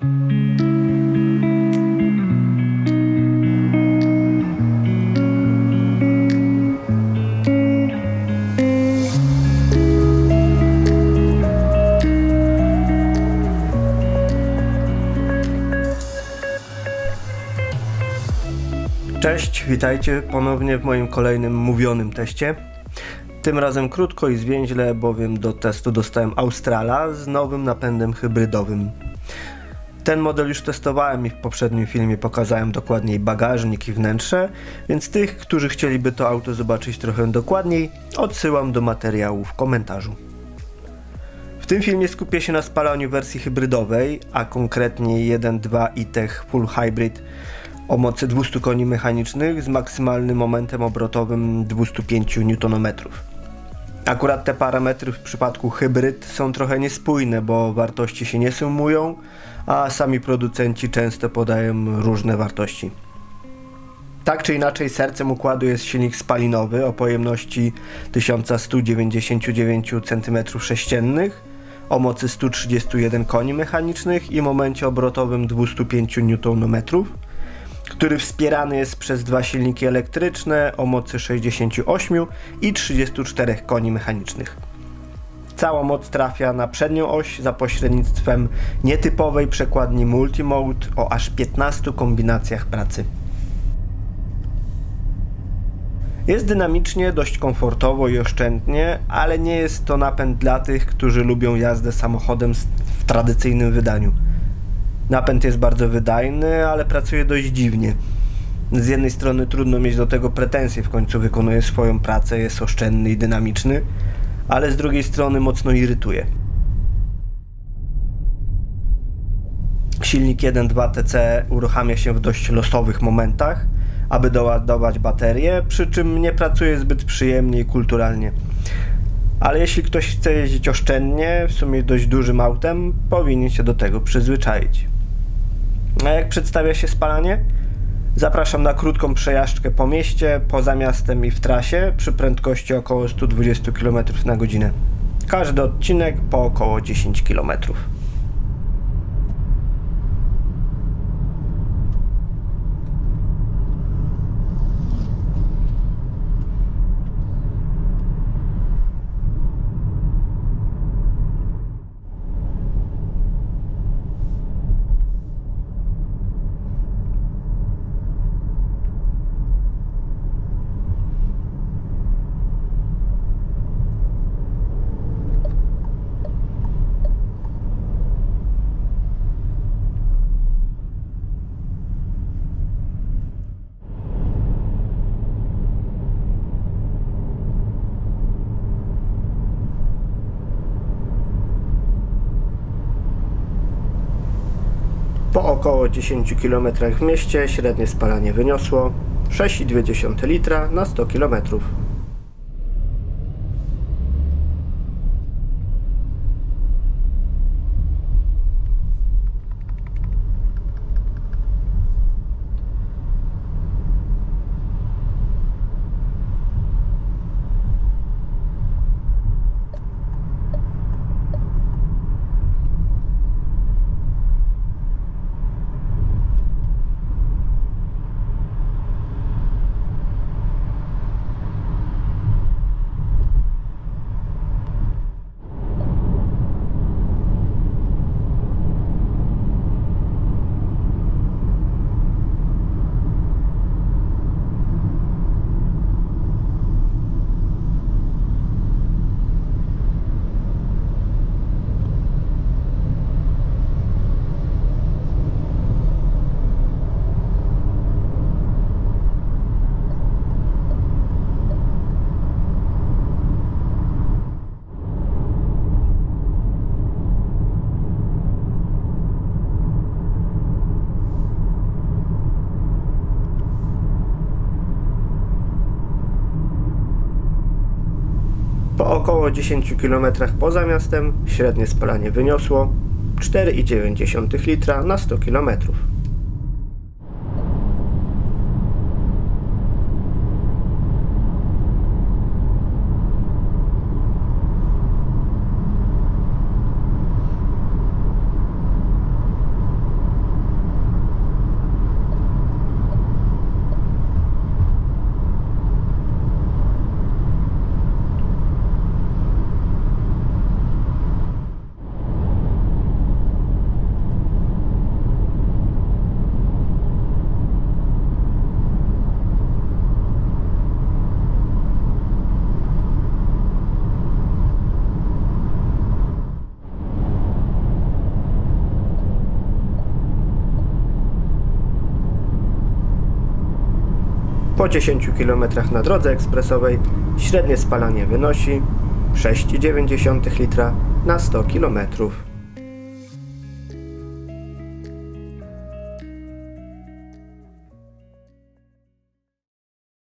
Cześć, witajcie ponownie w moim kolejnym mówionym teście. Tym razem krótko i zwięźle, bowiem do testu dostałem Australa z nowym napędem hybrydowym. Ten model już testowałem i w poprzednim filmie pokazałem dokładniej bagażnik i wnętrze, więc tych, którzy chcieliby to auto zobaczyć trochę dokładniej, odsyłam do materiału w komentarzu. W tym filmie skupię się na spalaniu wersji hybrydowej, a konkretnie 1.2 e-Tech Full Hybrid o mocy 200 koni mechanicznych z maksymalnym momentem obrotowym 205 Nm. Akurat te parametry w przypadku hybryd są trochę niespójne, bo wartości się nie sumują, a sami producenci często podają różne wartości. Tak czy inaczej, sercem układu jest silnik spalinowy o pojemności 1199 cm3 o mocy 131 koni mechanicznych i momencie obrotowym 205 Nm, który wspierany jest przez dwa silniki elektryczne o mocy 68 i 34 koni mechanicznych. Cała moc trafia na przednią oś za pośrednictwem nietypowej przekładni Multimode o aż 15 kombinacjach pracy. Jest dynamicznie, dość komfortowo i oszczędnie, ale nie jest to napęd dla tych, którzy lubią jazdę samochodem w tradycyjnym wydaniu. Napęd jest bardzo wydajny, ale pracuje dość dziwnie. Z jednej strony trudno mieć do tego pretensje, w końcu wykonuje swoją pracę, jest oszczędny i dynamiczny, ale z drugiej strony mocno irytuje. Silnik 1.2 TC uruchamia się w dość losowych momentach, aby doładować baterię, przy czym nie pracuje zbyt przyjemnie i kulturalnie. Ale jeśli ktoś chce jeździć oszczędnie, w sumie dość dużym autem, powinien się do tego przyzwyczaić. A jak przedstawia się spalanie? Zapraszam na krótką przejażdżkę po mieście, poza miastem i w trasie przy prędkości około 120 km/h. Każdy odcinek po około 10 km. Po około 10 km w mieście średnie spalanie wyniosło 6,2 litra na 100 km. Po około 10 km poza miastem średnie spalanie wyniosło 4,9 litra na 100 km. Po 10 km na drodze ekspresowej średnie spalanie wynosi 6,9 litra na 100 km.